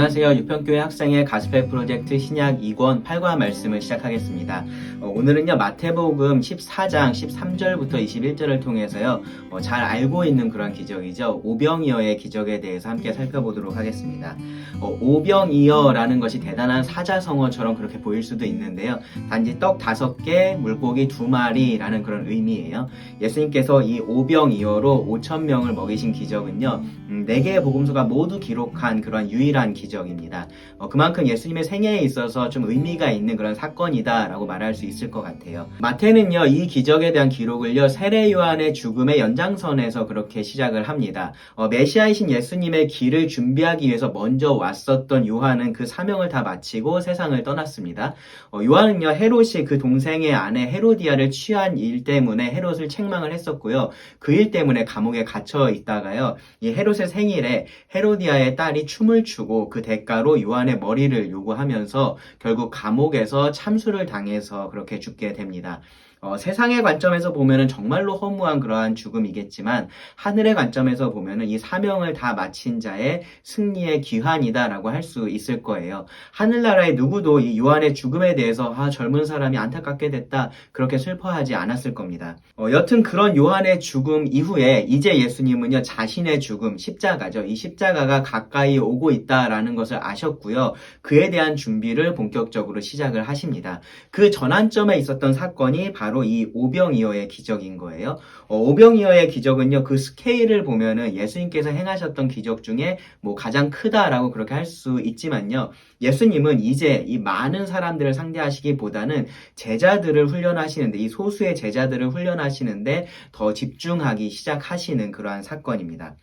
안녕하세요. 유평교회 학생의 가스펠 프로젝트 신약 2권 8과 말씀을 시작하겠습니다. 오늘은요, 마태복음 14장 13절부터 21절을 통해서요, 잘 알고 있는 그런 기적이죠. 오병이어의 기적에 대해서 함께 살펴보도록 하겠습니다. 오병이어라는 것이 대단한 사자성어처럼 그렇게 보일 수도 있는데요. 단지 떡 5개, 물고기 2마리라는 그런 의미예요. 예수님께서 이 오병이어로 5,000명을 먹이신 기적은요, 4개의 복음서가 모두 기록한 그런 유일한 기적입니다. 그만큼 예수님의 생애에 있어서 좀 의미가 있는 그런 사건이다라고 말할 수 있을 것 같아요. 마태는요, 이 기적에 대한 기록을요, 세례 요한의 죽음의 연장선에서 그렇게 시작을 합니다. 메시아이신 예수님의 길을 준비하기 위해서 먼저 왔었던 요한은 그 사명을 다 마치고 세상을 떠났습니다. 요한은요, 헤롯이 그 동생의 아내 헤로디아를 취한 일 때문에 헤롯을 책망을 했었고요. 그 일 때문에 감옥에 갇혀 있다가요, 이 헤롯의 생일에 헤로디아의 딸이 춤을 추고 그 대가로 요한의 머리를 요구하면서 결국 감옥에서 참수를 당해서 그렇게 죽게 됩니다. 세상의 관점에서 보면은 정말로 허무한 그러한 죽음이겠지만 하늘의 관점에서 보면은 이 사명을 다 마친 자의 승리의 귀환이다라고 할 수 있을 거예요. 하늘나라의 누구도 이 요한의 죽음에 대해서 젊은 사람이 안타깝게 됐다 그렇게 슬퍼하지 않았을 겁니다. 여튼 그런 요한의 죽음 이후에 이제 예수님은요, 자신의 죽음, 십자가죠. 이 십자가가 가까이 오고 있다라는 것을 아셨고요. 그에 대한 준비를 본격적으로 시작을 하십니다. 그 전환점에 있었던 사건이 바로 이 오병이어의 기적인 거예요. 오병이어의 기적은요, 그 스케일을 보면은 예수님께서 행하셨던 기적 중에 가장 크다라고 그렇게 할 수 있지만요, 예수님은 이제 이 많은 사람들을 상대하시기보다는 제자들을 훈련하시는데, 이 소수의 제자들을 훈련하시는데 더 집중하기 시작하시는 그러한 사건입니다.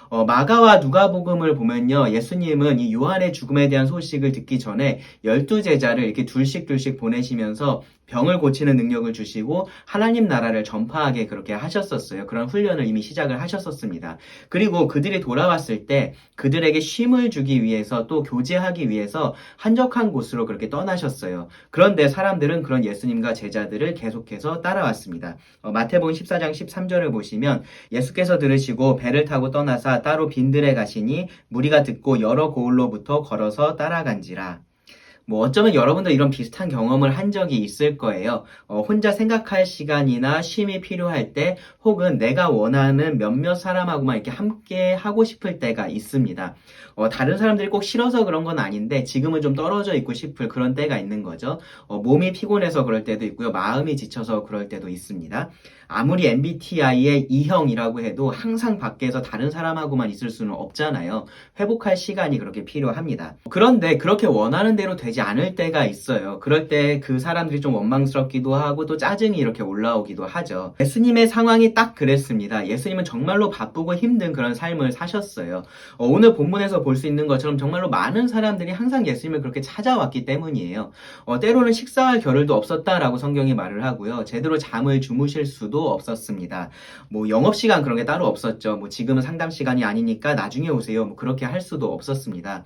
마가와 누가복음을 보면요, 예수님은 이 요한의 죽음에 대한 소식을 듣기 전에 12제자를 이렇게 둘씩 보내시면서 병을 고치는 능력을 주시고 하나님 나라를 전파하게 그렇게 하셨었어요. 그런 훈련을 이미 시작을 하셨었습니다. 그리고 그들이 돌아왔을 때 그들에게 쉼을 주기 위해서 또 교제하기 위해서 한적한 곳으로 그렇게 떠나셨어요. 그런데 사람들은 그런 예수님과 제자들을 계속해서 따라왔습니다. 마태복음 14장 13절을 보시면 예수께서 들으시고 배를 타고 떠나사 따로 빈들에 가시니 무리가 듣고 여러 고을로부터 걸어서 따라간지라. 어쩌면 여러분도 이런 비슷한 경험을 한 적이 있을 거예요. 혼자 생각할 시간이나 쉼이 필요할 때, 혹은 내가 원하는 몇몇 사람하고만 이렇게 함께 하고 싶을 때가 있습니다. 다른 사람들이 꼭 싫어서 그런 건 아닌데, 지금은 좀 떨어져 있고 싶을 그런 때가 있는 거죠. 몸이 피곤해서 그럴 때도 있고요. 마음이 지쳐서 그럴 때도 있습니다. 아무리 MBTI의 E형이라고 해도 항상 밖에서 다른 사람하고만 있을 수는 없잖아요. 회복할 시간이 그렇게 필요합니다. 그런데 그렇게 원하는 대로 되지 않을 때가 있어요. 그럴 때 그 사람들이 좀 원망스럽기도 하고 또 짜증이 이렇게 올라오기도 하죠. 예수님의 상황이 딱 그랬습니다. 예수님은 정말로 바쁘고 힘든 그런 삶을 사셨어요. 오늘 본문에서 볼 수 있는 것처럼 정말로 많은 사람들이 항상 예수님을 그렇게 찾아왔기 때문이에요. 때로는 식사할 겨를도 없었다라고 성경이 말을 하고요. 제대로 잠을 주무실 수도 없었습니다. 영업시간 그런 게 따로 없었죠. 지금은 상담시간이 아니니까 나중에 오세요. 그렇게 할 수도 없었습니다.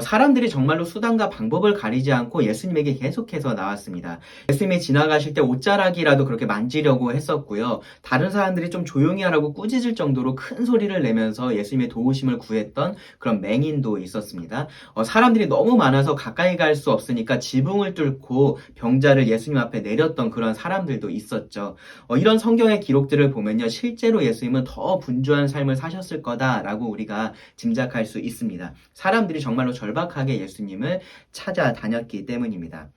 사람들이 정말로 수단과 방법을 가리지 않고 예수님에게 계속해서 나왔습니다. 예수님이 지나가실 때 옷자락이라도 그렇게 만지려고 했었고요. 다른 사람들이 좀 조용히 하라고 꾸짖을 정도로 큰 소리를 내면서 예수님의 도우심을 구했던 그런 맹인도 있었습니다. 사람들이 너무 많아서 가까이 갈 수 없으니까 지붕을 뚫고 병자를 예수님 앞에 내렸던 그런 사람들도 있었죠. 이런 성경의 기록들을 보면요, 실제로 예수님은 더 분주한 삶을 사셨을 거다라고 우리가 짐작할 수 있습니다. 사람들이 정말로 절박하게 예수님을 찾아다녔기 때문입니다.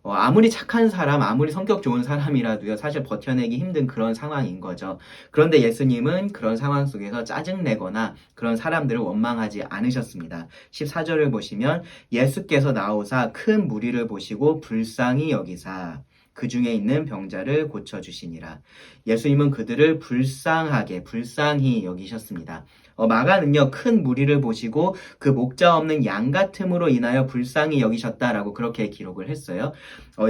아무리 착한 사람, 아무리 성격 좋은 사람이라도요, 사실 버텨내기 힘든 그런 상황인 거죠. 그런데 예수님은 그런 상황 속에서 짜증내거나 그런 사람들을 원망하지 않으셨습니다. 14절을 보시면 예수께서 나오사 큰 무리를 보시고 불쌍히 여기사 그 중에 있는 병자를 고쳐주시니라. 예수님은 그들을 불쌍히 여기셨습니다. 마가는요, 큰 무리를 보시고 그 목자 없는 양 같음으로 인하여 불쌍히 여기셨다라고 그렇게 기록을 했어요.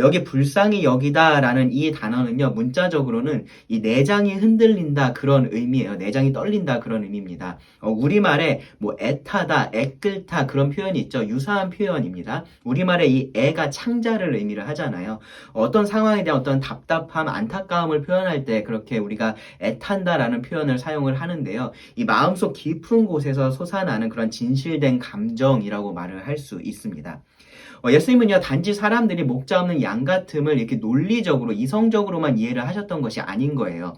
여기 불쌍히 여기다라는 이 단어는요, 문자적으로는 이 내장이 흔들린다 그런 의미예요. 내장이 떨린다 그런 의미입니다. 우리말에 애타다, 애끓다 그런 표현이 있죠. 유사한 표현입니다. 우리말에 이 애가 창자를 의미를 하잖아요. 어떤 상황에 대한 어떤 답답함, 안타까움을 표현할 때 그렇게 우리가 애탄다라는 표현을 사용을 하는데요. 이 마음속 깊은 곳에서 솟아나는 그런 진실된 감정이라고 말을 할 수 있습니다. 예수님은요, 단지 사람들이 목자 없는 양 같음을 이렇게 논리적으로, 이성적으로만 이해를 하셨던 것이 아닌 거예요.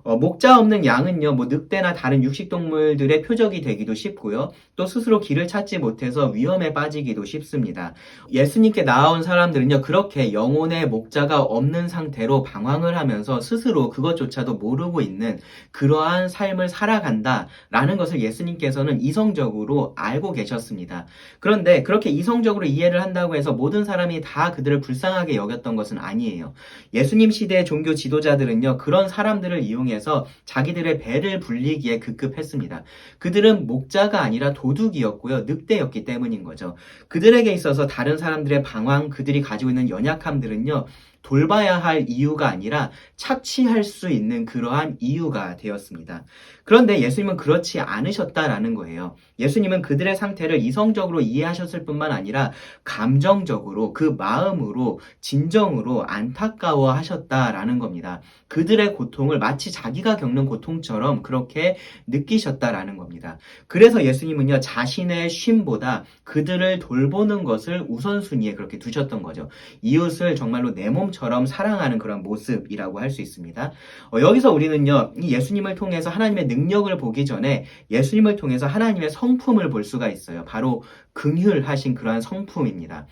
목자 없는 양은요, 뭐 늑대나 다른 육식동물들의 표적이 되기도 쉽고요. 또 스스로 길을 찾지 못해서 위험에 빠지기도 쉽습니다. 예수님께 나아온 사람들은요, 그렇게 영혼의 목자가 없는 상태로 방황을 하면서 스스로 그것조차도 모르고 있는 그러한 삶을 살아간다라는 것을 예수님께서는 이성적으로 알고 계셨습니다. 그런데 그렇게 이성적으로 이해를 한다고 해서 모든 사람이 다 그들을 불쌍하게 여겼던 것은 아니에요. 예수님 시대의 종교 지도자들은요, 그런 사람들을 이용해 서 자기들의 배를 불리기에 급급했습니다. 그들은 목자가 아니라 도둑이었고요. 늑대였기 때문인 거죠. 그들에게 있어서 다른 사람들의 방황, 그들이 가지고 있는 연약함들은요, 돌봐야 할 이유가 아니라 착취할 수 있는 그러한 이유가 되었습니다. 그런데 예수님은 그렇지 않으셨다라는 거예요. 예수님은 그들의 상태를 이성적으로 이해하셨을 뿐만 아니라 감정적으로, 그 마음으로, 진정으로 안타까워 하셨다라는 겁니다. 그들의 고통을 마치 자기가 겪는 고통처럼 그렇게 느끼셨다라는 겁니다. 그래서 예수님은요, 자신의 쉼보다 그들을 돌보는 것을 우선순위에 그렇게 두셨던 거죠. 이웃을 정말로 내 몸처럼 사랑하는 그런 모습이라고 할 수 있습니다. 여기서 우리는요, 이 예수님을 통해서 하나님의 능력을 보기 전에 예수님을 통해서 하나님의 성품을 볼 수가 있어요. 바로 긍휼하신 그러한 성품입니다.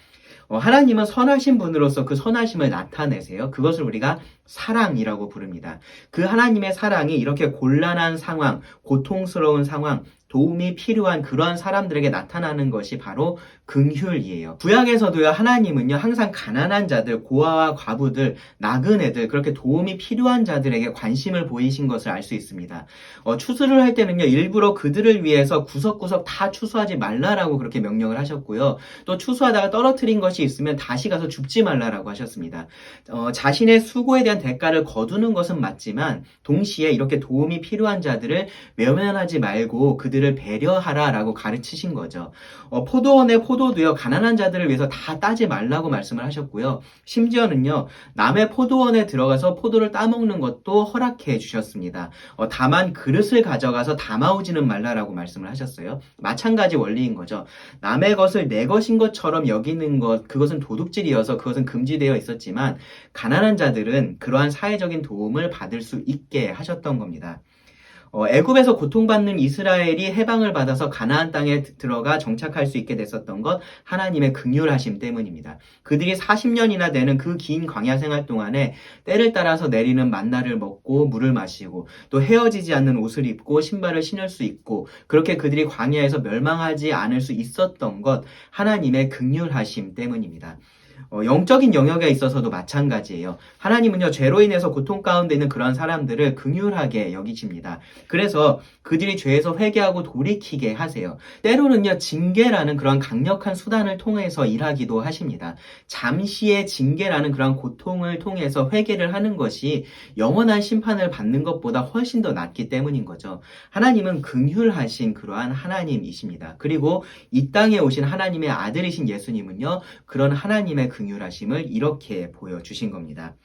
하나님은 선하신 분으로서 그 선하심을 나타내세요. 그것을 우리가 사랑이라고 부릅니다. 그 하나님의 사랑이 이렇게 곤란한 상황, 고통스러운 상황, 도움이 필요한 그러한 사람들에게 나타나는 것이 바로 긍휼이에요. 구약에서도요, 하나님은요, 항상 가난한 자들, 고아와 과부들, 나그네들, 그렇게 도움이 필요한 자들에게 관심을 보이신 것을 알 수 있습니다. 추수를 할 때는요, 일부러 그들을 위해서 구석구석 다 추수하지 말라라고 그렇게 명령을 하셨고요. 또 추수하다가 떨어뜨린 것이 있으면 다시 가서 줍지 말라라고 하셨습니다. 자신의 수고에 대한 대가를 거두는 것은 맞지만 동시에 이렇게 도움이 필요한 자들을 외면하지 말고 그들을 배려하라라고 가르치신 거죠. 포도원의 포도도요, 가난한 자들을 위해서 다 따지 말라고 말씀을 하셨고요. 심지어는요, 남의 포도원에 들어가서 포도를 따먹는 것도 허락해 주셨습니다. 다만 그릇을 가져가서 담아오지는 말라라고 말씀을 하셨어요. 마찬가지 원리인 거죠. 남의 것을 내 것인 것처럼 여기는 것, 그것은 도둑질이어서 그것은 금지되어 있었지만 가난한 자들은 그러한 사회적인 도움을 받을 수 있게 하셨던 겁니다. 애굽에서 고통받는 이스라엘이 해방을 받아서 가나안 땅에 들어가 정착할 수 있게 됐었던 것, 하나님의 긍휼하심 때문입니다. 그들이 40년이나 되는 그 긴 광야 생활 동안에 때를 따라서 내리는 만나를 먹고 물을 마시고 또 헤어지지 않는 옷을 입고 신발을 신을 수 있고 그렇게 그들이 광야에서 멸망하지 않을 수 있었던 것, 하나님의 긍휼하심 때문입니다. 영적인 영역에 있어서도 마찬가지예요. 하나님은요, 죄로 인해서 고통 가운데 있는 그런 사람들을 긍휼하게 여기십니다. 그래서 그들이 죄에서 회개하고 돌이키게 하세요. 때로는요, 징계라는 그런 강력한 수단을 통해서 일하기도 하십니다. 잠시의 징계라는 그런 고통을 통해서 회개를 하는 것이 영원한 심판을 받는 것보다 훨씬 더 낫기 때문인 거죠. 하나님은 긍휼하신 그러한 하나님이십니다. 그리고 이 땅에 오신 하나님의 아들이신 예수님은요, 그런 하나님의 긍휼하심을 이렇게 보여주신 겁니다.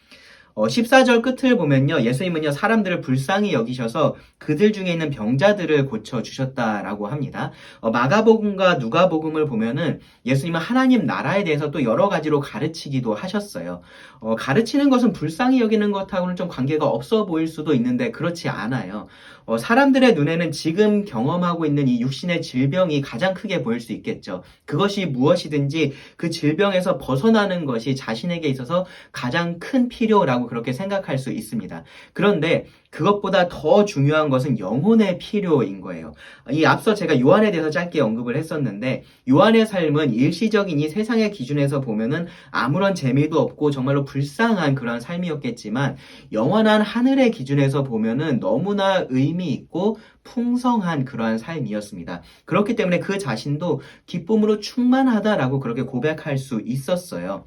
14절 끝을 보면요, 예수님은요, 사람들을 불쌍히 여기셔서 그들 중에 있는 병자들을 고쳐주셨다라고 합니다. 마가복음과 누가복음을 보면은 예수님은 하나님 나라에 대해서 또 여러 가지로 가르치기도 하셨어요. 가르치는 것은 불쌍히 여기는 것하고는 좀 관계가 없어 보일 수도 있는데 그렇지 않아요. 사람들의 눈에는 지금 경험하고 있는 이 육신의 질병이 가장 크게 보일 수 있겠죠. 그것이 무엇이든지 그 질병에서 벗어나는 것이 자신에게 있어서 가장 큰 필요라고 그렇게 생각할 수 있습니다. 그런데 그것보다 더 중요한 것은 영혼의 필요인 거예요. 이 앞서 제가 요한에 대해서 짧게 언급을 했었는데 요한의 삶은 일시적인 이 세상의 기준에서 보면은 아무런 재미도 없고 정말로 불쌍한 그런 삶이었겠지만 영원한 하늘의 기준에서 보면은 너무나 의미 있고 풍성한 그러한 삶이었습니다. 그렇기 때문에 그 자신도 기쁨으로 충만하다라고 그렇게 고백할 수 있었어요.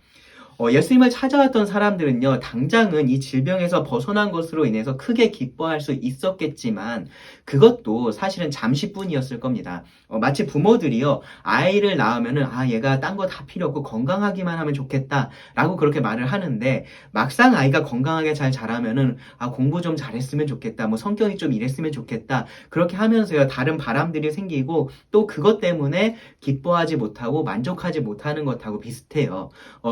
예수님을 찾아왔던 사람들은요, 당장은 이 질병에서 벗어난 것으로 인해서 크게 기뻐할 수 있었겠지만, 그것도 사실은 잠시뿐이었을 겁니다. 마치 부모들이요, 아이를 낳으면은, 얘가 딴 거 다 필요 없고 건강하기만 하면 좋겠다, 라고 그렇게 말을 하는데, 막상 아이가 건강하게 잘 자라면은, 공부 좀 잘했으면 좋겠다, 뭐 성격이 좀 이랬으면 좋겠다, 그렇게 하면서요, 다른 바람들이 생기고, 또 그것 때문에 기뻐하지 못하고 만족하지 못하는 것하고 비슷해요.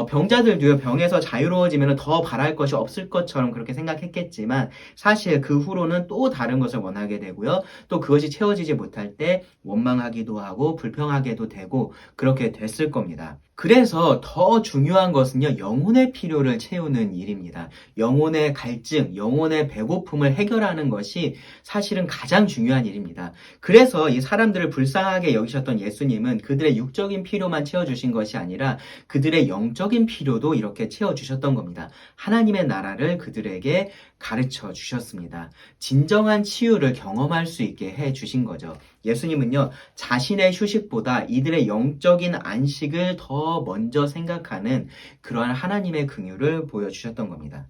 병자들도요, 병에서 자유로워지면 더 바랄 것이 없을 것처럼 그렇게 생각했겠지만, 사실 그 후로는 또 다른 것을 원하게 되고요, 또 그것이 채워지지 못할 때 원망하기도 하고 불평하게도 되고 그렇게 됐을 겁니다. 그래서 더 중요한 것은요, 영혼의 필요를 채우는 일입니다. 영혼의 갈증, 영혼의 배고픔을 해결하는 것이 사실은 가장 중요한 일입니다. 그래서 이 사람들을 불쌍하게 여기셨던 예수님은 그들의 육적인 필요만 채워주신 것이 아니라 그들의 영적인 필요도 이렇게 채워주셨던 겁니다. 하나님의 나라를 그들에게 가르쳐 주셨습니다. 진정한 치유를 경험할 수 있게 해 주신 거죠. 예수님은요, 자신의 휴식보다 이들의 영적인 안식을 더 먼저 생각하는 그러한 하나님의 긍휼을 보여주셨던 겁니다.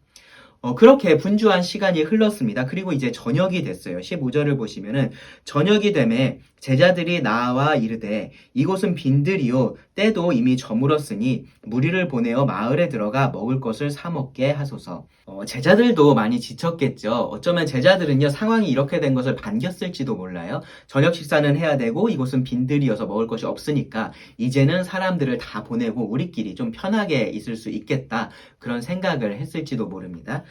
그렇게 분주한 시간이 흘렀습니다. 그리고 이제 저녁이 됐어요. 15절을 보시면은 저녁이 되매 제자들이 나와 이르되 이곳은 빈들이요 때도 이미 저물었으니 무리를 보내어 마을에 들어가 먹을 것을 사 먹게 하소서. 제자들도 많이 지쳤겠죠. 어쩌면 제자들은요, 상황이 이렇게 된 것을 반겼을지도 몰라요. 저녁 식사는 해야 되고 이곳은 빈들이어서 먹을 것이 없으니까 이제는 사람들을 다 보내고 우리끼리 좀 편하게 있을 수 있겠다, 그런 생각을 했을지도 모릅니다.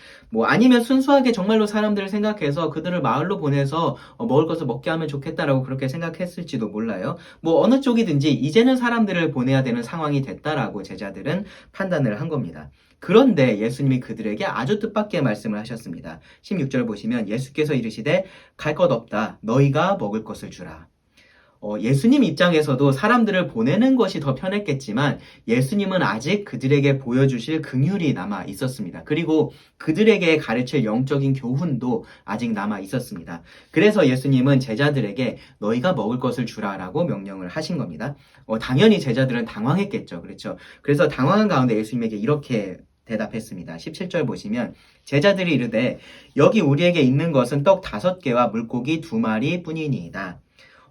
아니면 순수하게 정말로 사람들을 생각해서 그들을 마을로 보내서 먹을 것을 먹게 하면 좋겠다라고 그렇게 생각했을지도 몰라요. 어느 쪽이든지 이제는 사람들을 보내야 되는 상황이 됐다라고 제자들은 판단을 한 겁니다. 그런데 예수님이 그들에게 아주 뜻밖의 말씀을 하셨습니다. 16절 보시면 예수께서 이르시되 갈 것 없다, 너희가 먹을 것을 주라. 예수님 입장에서도 사람들을 보내는 것이 더 편했겠지만 예수님은 아직 그들에게 보여주실 긍휼이 남아 있었습니다. 그리고 그들에게 가르칠 영적인 교훈도 아직 남아 있었습니다. 그래서 예수님은 제자들에게 너희가 먹을 것을 주라라고 명령을 하신 겁니다. 당연히 제자들은 당황했겠죠. 그렇죠? 그래서 당황한 가운데 예수님에게 이렇게 대답했습니다. 17절 보시면 제자들이 이르되 여기 우리에게 있는 것은 떡 5개와 물고기 2마리 뿐이니이다.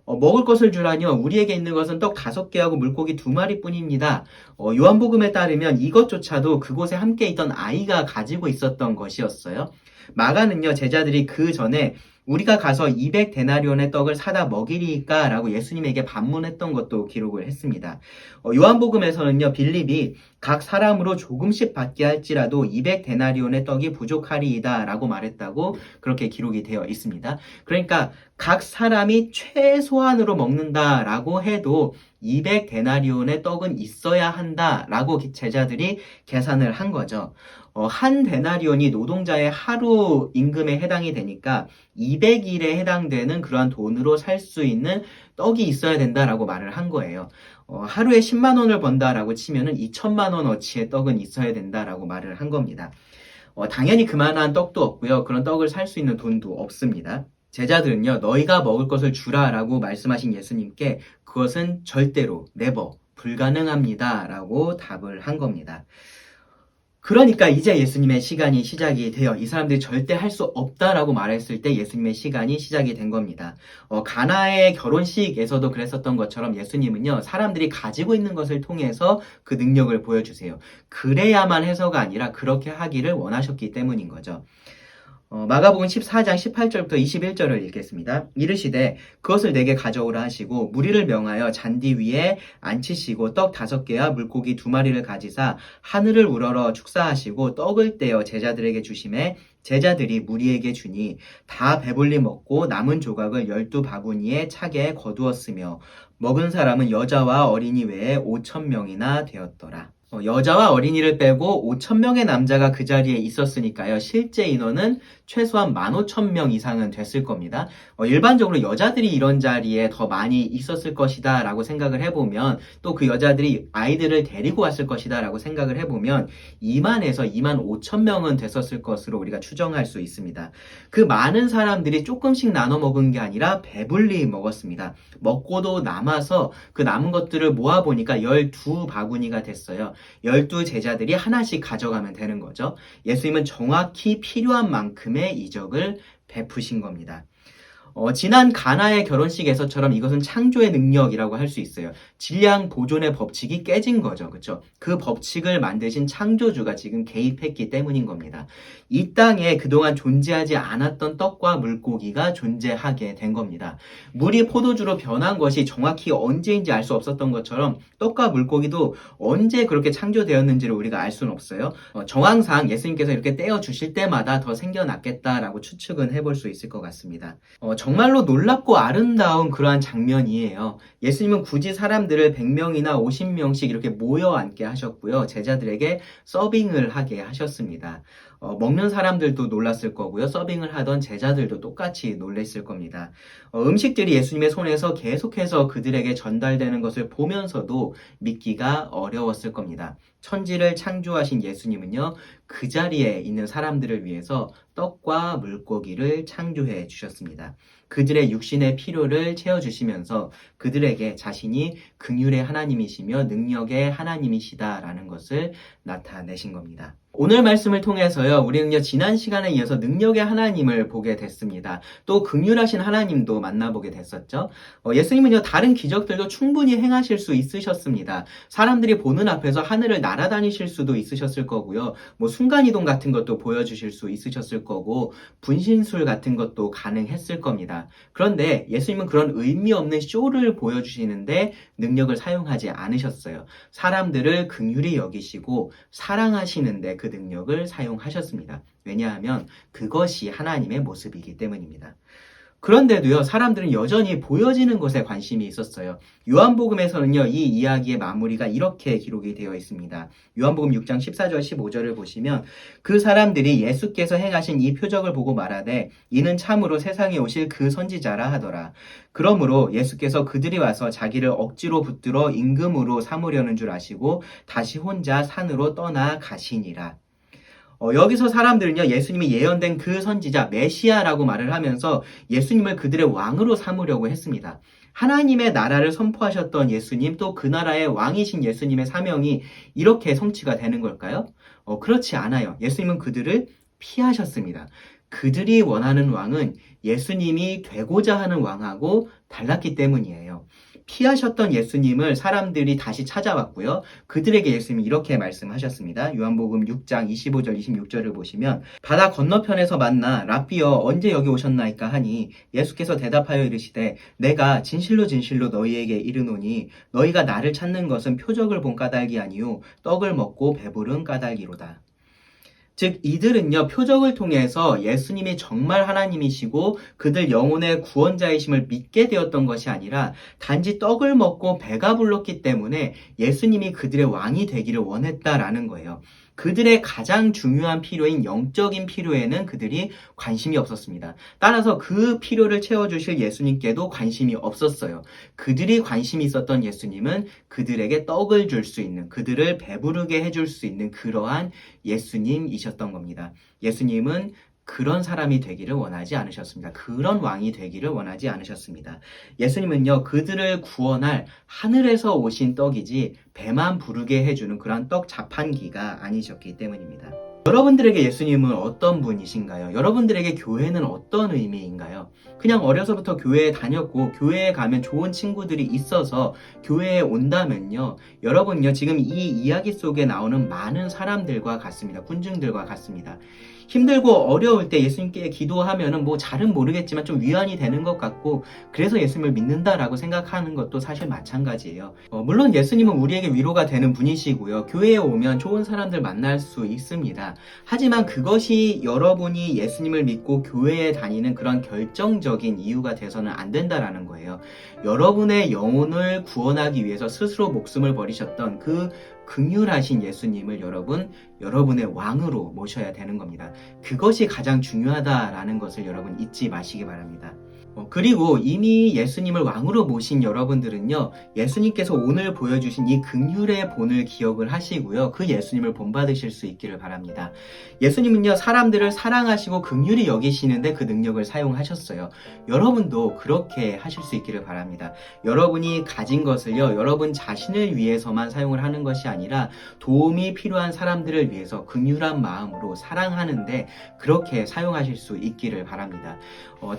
먹을 것을 주라니요, 우리에게 있는 것은 떡 5개하고 물고기 2마리 뿐입니다. 요한복음에 따르면 이것조차도 그곳에 함께 있던 아이가 가지고 있었던 것이었어요. 마가는요, 제자들이 그 전에 우리가 가서 200데나리온의 떡을 사다 먹이리까? 라고 예수님에게 반문했던 것도 기록을 했습니다. 요한복음에서는요, 빌립이 각 사람으로 조금씩 받게 할지라도 200데나리온의 떡이 부족하리이다 라고 말했다고 그렇게 기록이 되어 있습니다. 그러니까 각 사람이 최소한으로 먹는다라고 해도 200데나리온의 떡은 있어야 한다라고 제자들이 계산을 한 거죠. 한 데나리온이 노동자의 하루 임금에 해당이 되니까 200일에 해당되는 그러한 돈으로 살 수 있는 떡이 있어야 된다라고 말을 한 거예요. 하루에 10만 원을 번다라고 치면은 2천만 원어치의 떡은 있어야 된다라고 말을 한 겁니다. 당연히 그만한 떡도 없고요. 그런 떡을 살 수 있는 돈도 없습니다. 제자들은요, 너희가 먹을 것을 주라라고 말씀하신 예수님께 그것은 절대로 never 불가능합니다라고 답을 한 겁니다. 그러니까 이제 예수님의 시간이 시작이 되어 이 사람들이 절대 할 수 없다라고 말했을 때 예수님의 시간이 시작이 된 겁니다. 가나의 결혼식에서도 그랬었던 것처럼 예수님은요, 사람들이 가지고 있는 것을 통해서 그 능력을 보여주세요. 그래야만 해서가 아니라 그렇게 하기를 원하셨기 때문인 거죠. 마가복음 14장 18절부터 21절을 읽겠습니다. 이르시되 그것을 내게 가져오라 하시고 무리를 명하여 잔디 위에 앉히시고 떡 5개와 물고기 2마리를 가지사 하늘을 우러러 축사하시고 떡을 떼어 제자들에게 주시매 제자들이 무리에게 주니 다 배불리 먹고 남은 조각을 12바구니에 차게 거두었으며 먹은 사람은 여자와 어린이 외에 5,000명이나 되었더라. 여자와 어린이를 빼고 5,000명의 남자가 그 자리에 있었으니까요. 실제 인원은 최소한 15,000명 이상은 됐을 겁니다. 일반적으로 여자들이 이런 자리에 더 많이 있었을 것이다 라고 생각을 해보면, 또 그 여자들이 아이들을 데리고 왔을 것이다 라고 생각을 해보면 2만에서 2만 5,000명은 됐었을 것으로 우리가 추정할 수 있습니다. 그 많은 사람들이 조금씩 나눠 먹은 게 아니라 배불리 먹었습니다. 먹고도 남아서 그 남은 것들을 모아보니까 12바구니가 됐어요. 12 제자들이 하나씩 가져가면 되는 거죠. 예수님은 정확히 필요한 만큼의 이적을 베푸신 겁니다. 지난 가나의 결혼식에서처럼 이것은 창조의 능력이라고 할 수 있어요. 질량 보존의 법칙이 깨진 거죠. 그렇죠? 그 법칙을 만드신 창조주가 지금 개입했기 때문인 겁니다. 이 땅에 그동안 존재하지 않았던 떡과 물고기가 존재하게 된 겁니다. 물이 포도주로 변한 것이 정확히 언제인지 알 수 없었던 것처럼 떡과 물고기도 언제 그렇게 창조되었는지를 우리가 알 수는 없어요. 정황상 예수님께서 이렇게 떼어주실 때마다 더 생겨났겠다라고 추측은 해볼 수 있을 것 같습니다. 정말로 놀랍고 아름다운 그러한 장면이에요. 예수님은 굳이 사람들을 100명이나 50명씩 이렇게 모여 앉게 하셨고요. 제자들에게 서빙을 하게 하셨습니다. 먹는 사람들도 놀랐을 거고요. 서빙을 하던 제자들도 똑같이 놀랐을 겁니다. 음식들이 예수님의 손에서 계속해서 그들에게 전달되는 것을 보면서도 믿기가 어려웠을 겁니다. 천지를 창조하신 예수님은요, 그 자리에 있는 사람들을 위해서 떡과 물고기를 창조해 주셨습니다. 그들의 육신의 필요를 채워주시면서 그들에게 자신이 긍휼의 하나님이시며 능력의 하나님이시다라는 것을 나타내신 겁니다. 오늘 말씀을 통해서요, 우리는요, 지난 시간에 이어서 능력의 하나님을 보게 됐습니다. 또 긍휼하신 하나님도 만나보게 됐었죠. 예수님은요, 다른 기적들도 충분히 행하실 수 있으셨습니다. 사람들이 보는 앞에서 하늘을 날아다니실 수도 있으셨을 거고요. 순간이동 같은 것도 보여주실 수 있으셨을 거고, 분신술 같은 것도 가능했을 겁니다. 그런데 예수님은 그런 의미 없는 쇼를 보여주시는데 능력을 사용하지 않으셨어요. 사람들을 긍휼히 여기시고 사랑하시는데 그 능력을 사용하셨습니다. 왜냐하면 그것이 하나님의 모습이기 때문입니다. 그런데도요, 사람들은 여전히 보여지는 것에 관심이 있었어요. 요한복음에서는요, 이 이야기의 마무리가 이렇게 기록이 되어 있습니다. 요한복음 6장 14절 15절을 보시면 그 사람들이 예수께서 행하신 이 표적을 보고 말하되 이는 참으로 세상에 오실 그 선지자라 하더라. 그러므로 예수께서 그들이 와서 자기를 억지로 붙들어 임금으로 삼으려는 줄 아시고 다시 혼자 산으로 떠나 가시니라. 여기서 사람들은요, 예수님이 예언된 그 선지자 메시아라고 말을 하면서 예수님을 그들의 왕으로 삼으려고 했습니다. 하나님의 나라를 선포하셨던 예수님, 또 그 나라의 왕이신 예수님의 사명이 이렇게 성취가 되는 걸까요? 그렇지 않아요. 예수님은 그들을 피하셨습니다. 그들이 원하는 왕은 예수님이 되고자 하는 왕하고 달랐기 때문이에요. 피하셨던 예수님을 사람들이 다시 찾아왔고요. 그들에게 예수님이 이렇게 말씀하셨습니다. 요한복음 6장 25절 26절을 보시면 바다 건너편에서 만나 랍비여 언제 여기 오셨나이까 하니 예수께서 대답하여 이르시되 내가 진실로 진실로 너희에게 이르노니 너희가 나를 찾는 것은 표적을 본 까닭이 아니요 떡을 먹고 배부른 까닭이로다. 즉 이들은요, 표적을 통해서 예수님이 정말 하나님이시고 그들 영혼의 구원자이심을 믿게 되었던 것이 아니라 단지 떡을 먹고 배가 불렀기 때문에 예수님이 그들의 왕이 되기를 원했다라는 거예요. 그들의 가장 중요한 필요인 영적인 필요에는 그들이 관심이 없었습니다. 따라서 그 필요를 채워주실 예수님께도 관심이 없었어요. 그들이 관심이 있었던 예수님은 그들에게 떡을 줄 수 있는, 그들을 배부르게 해줄 수 있는 그러한 예수님이셨던 겁니다. 예수님은 그런 사람이 되기를 원하지 않으셨습니다. 그런 왕이 되기를 원하지 않으셨습니다. 예수님은요, 그들을 구원할 하늘에서 오신 떡이지 배만 부르게 해주는 그런 떡 자판기가 아니셨기 때문입니다. 여러분들에게 예수님은 어떤 분이신가요? 여러분들에게 교회는 어떤 의미인가요? 그냥 어려서부터 교회에 다녔고 교회에 가면 좋은 친구들이 있어서 교회에 온다면요, 여러분요, 지금 이 이야기 속에 나오는 많은 사람들과 같습니다. 군중들과 같습니다. 힘들고 어려울 때 예수님께 기도하면은 잘은 모르겠지만 좀 위안이 되는 것 같고 그래서 예수님을 믿는다라고 생각하는 것도 사실 마찬가지예요. 물론 예수님은 우리에게 위로가 되는 분이시고요. 교회에 오면 좋은 사람들 만날 수 있습니다. 하지만 그것이 여러분이 예수님을 믿고 교회에 다니는 그런 결정적인 이유가 돼서는 안 된다라는 거예요. 여러분의 영혼을 구원하기 위해서 스스로 목숨을 버리셨던 그 긍휼하신 예수님을 여러분의 왕으로 모셔야 되는 겁니다. 그것이 가장 중요하다라는 것을 여러분 잊지 마시기 바랍니다. 그리고 이미 예수님을 왕으로 모신 여러분들은요, 예수님께서 오늘 보여주신 이 긍휼의 본을 기억을 하시고요, 그 예수님을 본받으실 수 있기를 바랍니다. 예수님은요, 사람들을 사랑하시고 긍휼히 여기시는데 그 능력을 사용하셨어요. 여러분도 그렇게 하실 수 있기를 바랍니다. 여러분이 가진 것을요, 여러분 자신을 위해서만 사용을 하는 것이 아니라 도움이 필요한 사람들을 위해서 긍휼한 마음으로 사랑하는데 그렇게 사용하실 수 있기를 바랍니다.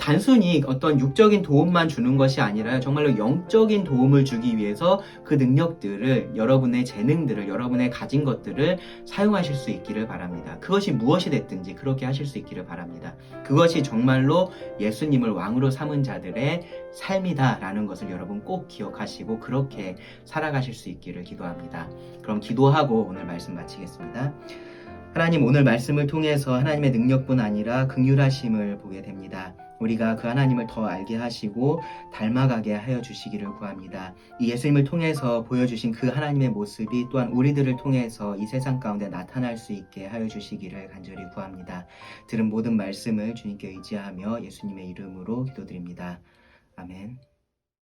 단순히 어떤 육적인 도움만 주는 것이 아니라 정말로 영적인 도움을 주기 위해서 그 능력들을, 여러분의 재능들을, 여러분의 가진 것들을 사용하실 수 있기를 바랍니다. 그것이 무엇이 됐든지 그렇게 하실 수 있기를 바랍니다. 그것이 정말로 예수님을 왕으로 삼은 자들의 삶이다라는 것을 여러분 꼭 기억하시고 그렇게 살아가실 수 있기를 기도합니다. 그럼 기도하고 오늘 말씀 마치겠습니다. 하나님, 오늘 말씀을 통해서 하나님의 능력뿐 아니라 긍휼하심을 보게 됩니다. 우리가 그 하나님을 더 알게 하시고 닮아가게 하여 주시기를 구합니다. 이 예수님을 통해서 보여주신 그 하나님의 모습이 또한 우리들을 통해서 이 세상 가운데 나타날 수 있게 하여 주시기를 간절히 구합니다. 들은 모든 말씀을 주님께 의지하며 예수님의 이름으로 기도드립니다. 아멘.